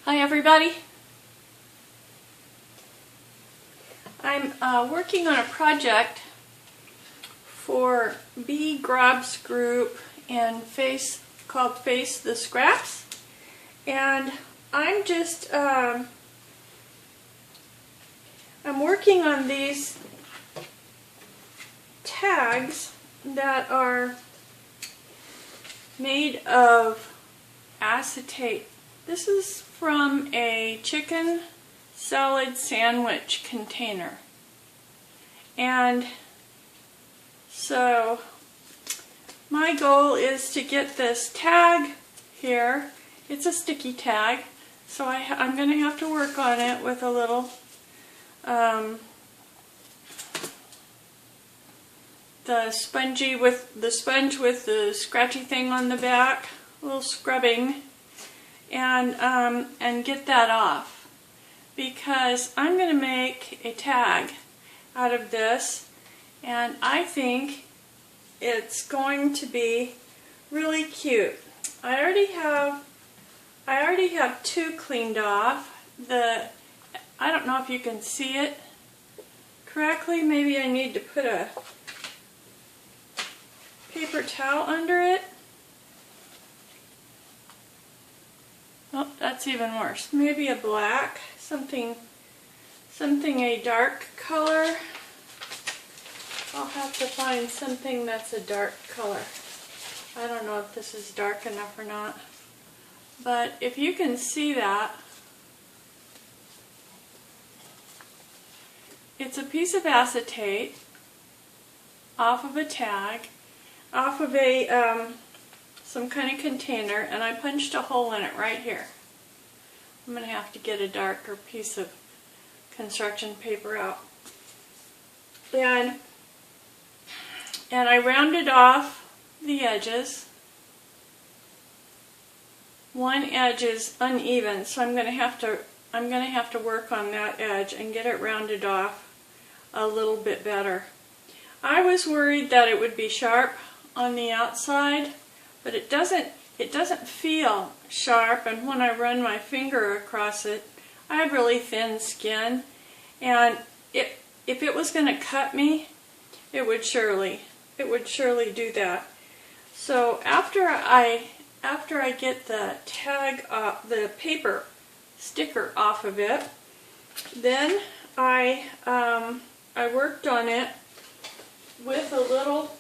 Hi everybody. I'm working on a project for Bea Grob's group and called Face the Scraps, and I'm just I'm working on these tags that are made of acetate. This is from a chicken salad sandwich container. And so my goal is to get this tag here. It's a sticky tag, so I'm going to have to work on it with a little the sponge with the scratchy thing on the back, a little scrubbing, and get that off, because I'm going to make a tag out of this, and I think it's going to be really cute. I already have two cleaned off. I don't know if you can see it correctly. Maybe I need to put a paper towel under it. Oh, that's even worse. Maybe a black, something a dark color. I'll have to find something that's a dark color. I don't know if this is dark enough or not. But if you can see that, it's a piece of acetate off of a tag, off of a some kind of container, and I punched a hole in it right here. I'm going to have to get a darker piece of construction paper out. And I rounded off the edges. One edge is uneven, so I'm going to have to work on that edge and get it rounded off a little bit better. I was worried that it would be sharp on the outside, but it doesn't feel sharp, and when I run my finger across it, I have really thin skin, and if it was going to cut me, it would surely do that. So after I get the tag off, the paper sticker off of it, then I worked on it with a little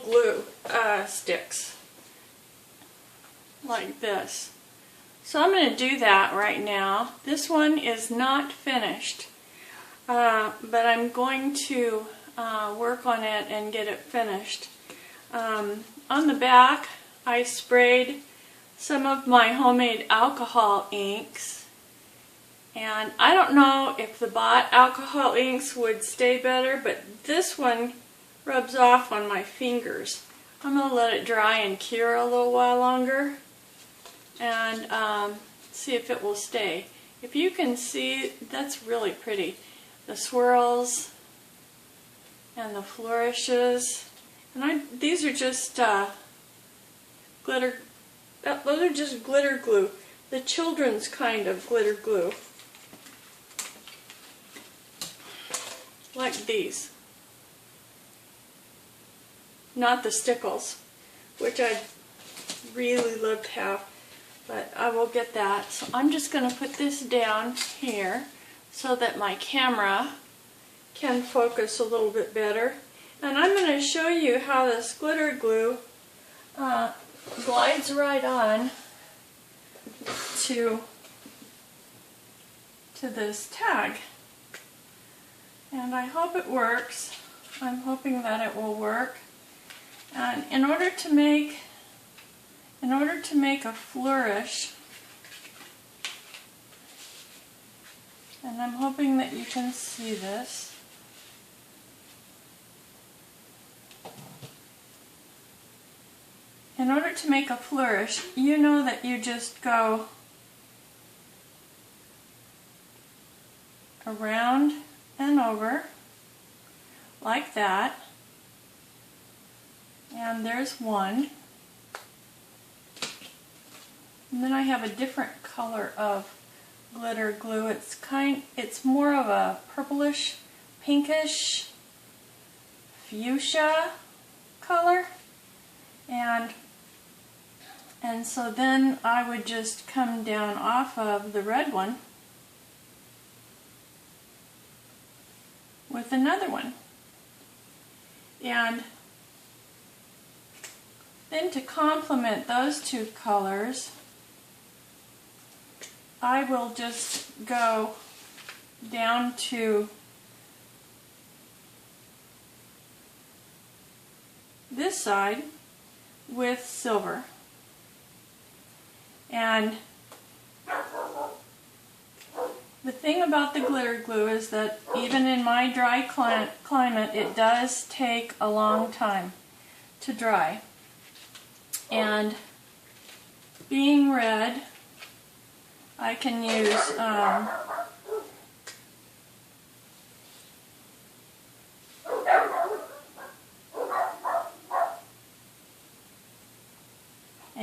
glue sticks like this. So I'm going to do that right now. This one is not finished, but I'm going to work on it and get it finished. On the back, I sprayed some of my homemade alcohol inks, and I don't know if the bought alcohol inks would stay better, but this one rubs off on my fingers. I'm going to let it dry and cure a little while longer and see if it will stay. If you can see, that's really pretty. The swirls and the flourishes. And these are just glitter. Those are just glitter glue. The children's kind of glitter glue. Like these. Not the stickles, which I'd really love to have, but I will get that. So I'm just going to put this down here so that my camera can focus a little bit better. And I'm going to show you how this glitter glue glides right on to this tag. And I hope it works. I'm hoping that it will work. And in order to make a flourish, and I'm hoping that you can see this, in order to make a flourish, you know that you just go around and over like that, And there's one. And then I have a different color of glitter glue. It's more of a purplish, pinkish, fuchsia color. And so then I would just come down off of the red one with another one. And then to complement those two colors, I will just go down to this side with silver. And the thing about the glitter glue is that even in my dry climate, it does take a long time to dry. And being red, I can use a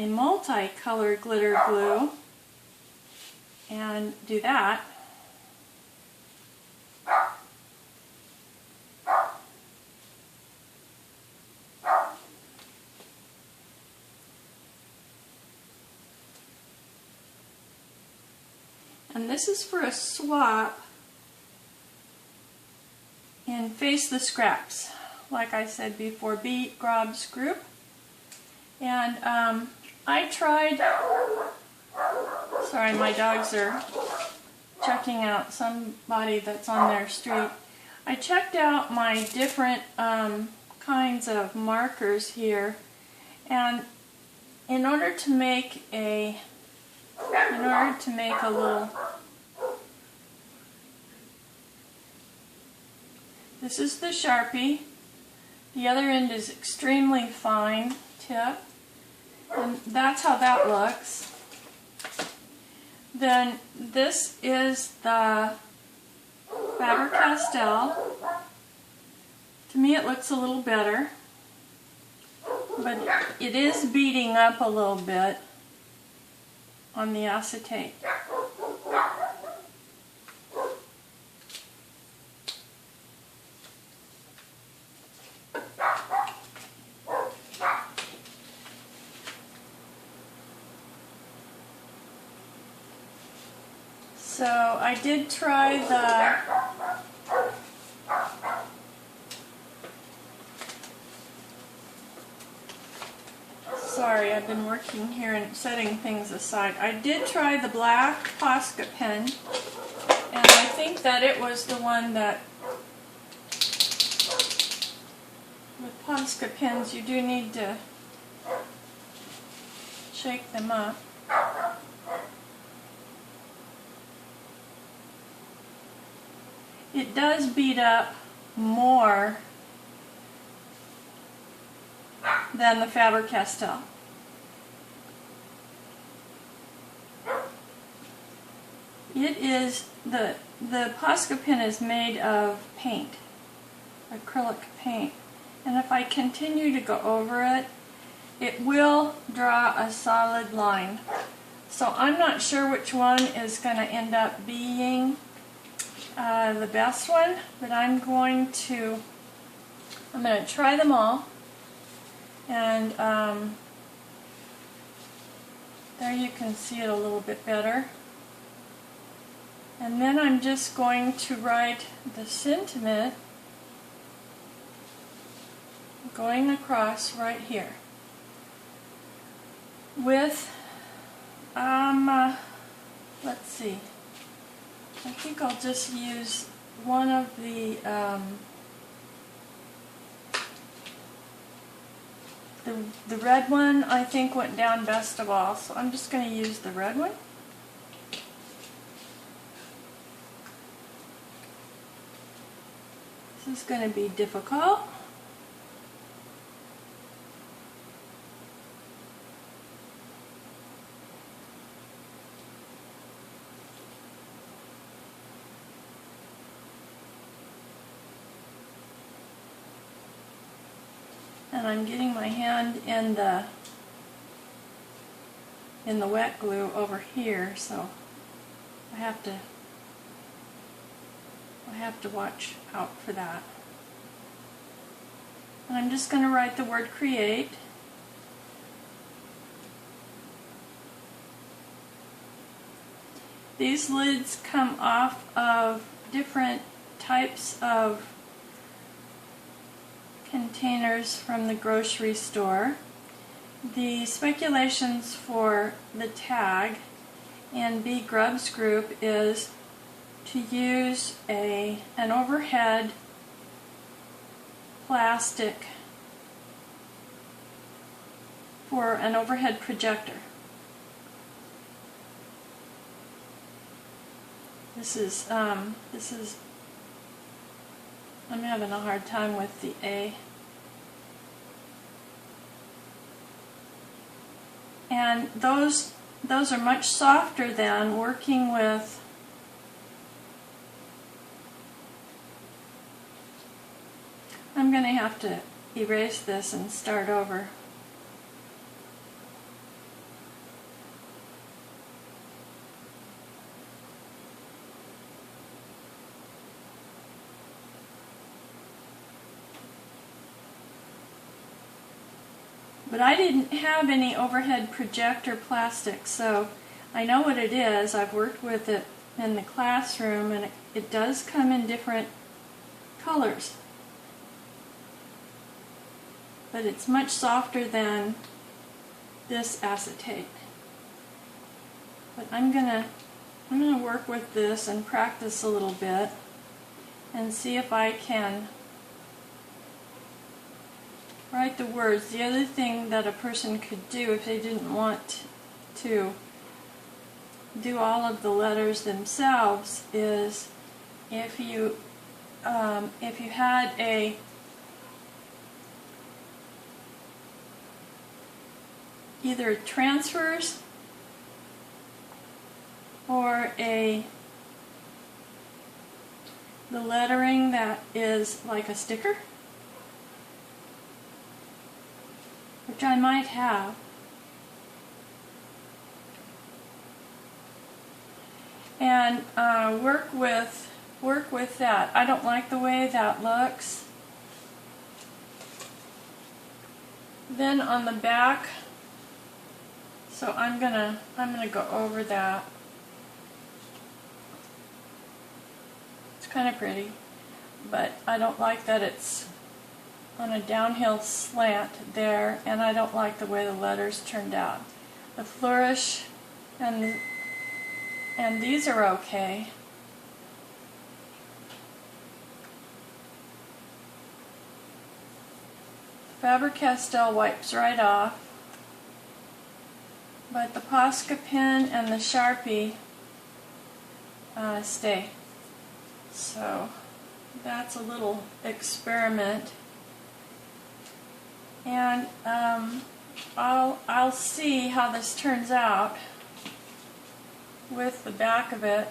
multicolored glitter glue and do that. And this is for a swap in Face the Scraps, like I said before, Bea Grob's group. And I tried, sorry, my dogs are checking out somebody that's on their street. I checked out my different kinds of markers here, and in order to make a little, this is the Sharpie, the other end is extremely fine tip, and that's how that looks. Then this is the Faber-Castell. To me it looks a little better, but it is beating up a little bit on the acetate. So I did try sorry, I've been working here and setting things aside. I did try the black Posca pen, and I think that it was the one that, with Posca pens you do need to shake them up. It does beat up more than the Faber-Castell. It is, the Posca pen is made of paint, acrylic paint, and if I continue to go over it, it will draw a solid line. So I'm not sure which one is going to end up being the best one, but I'm going to try them all, and there you can see it a little bit better. And then I'm just going to write the sentiment going across right here with, let's see, I think I'll just use one of the red one I think went down best of all, so I'm just going to use the red one. This is going to be difficult. and I'm getting my hand in the wet glue over here, so I have to watch out for that. And I'm just going to write the word create. These lids come off of different types of containers from the grocery store. The speculations for the tag in Bea Grob's group is to use an overhead plastic for an overhead projector. This is I'm having a hard time with the A. And those are much softer than working with I'm going to have to erase this and start over. But I didn't have any overhead projector plastic, so I know what it is. I've worked with it in the classroom, and it does come in different colors. But it's much softer than this acetate. But I'm gonna work with this and practice a little bit and see if I can write the words. The other thing that a person could do if they didn't want to do all of the letters themselves is if you had either transfers or the lettering that is like a sticker, which I might have. And work with that. I don't like the way that looks. Then on the back, so I'm gonna go over that. It's kind of pretty, but I don't like that it's on a downhill slant there, and I don't like the way the letters turned out. The flourish and these are okay. Faber-Castell wipes right off, but the Posca pen and the Sharpie stay. So that's a little experiment. And I'll see how this turns out with the back of it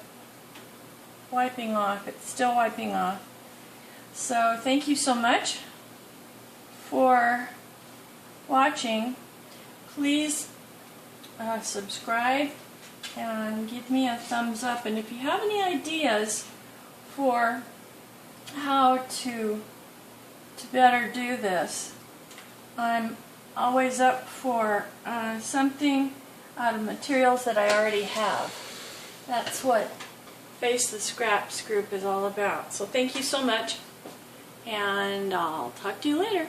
wiping off. It's still wiping off. So thank you so much for watching. Please subscribe and give me a thumbs up. And if you have any ideas for how to better do this, I'm always up for something out of materials that I already have. That's what Face the Scraps group is all about. So thank you so much, and I'll talk to you later.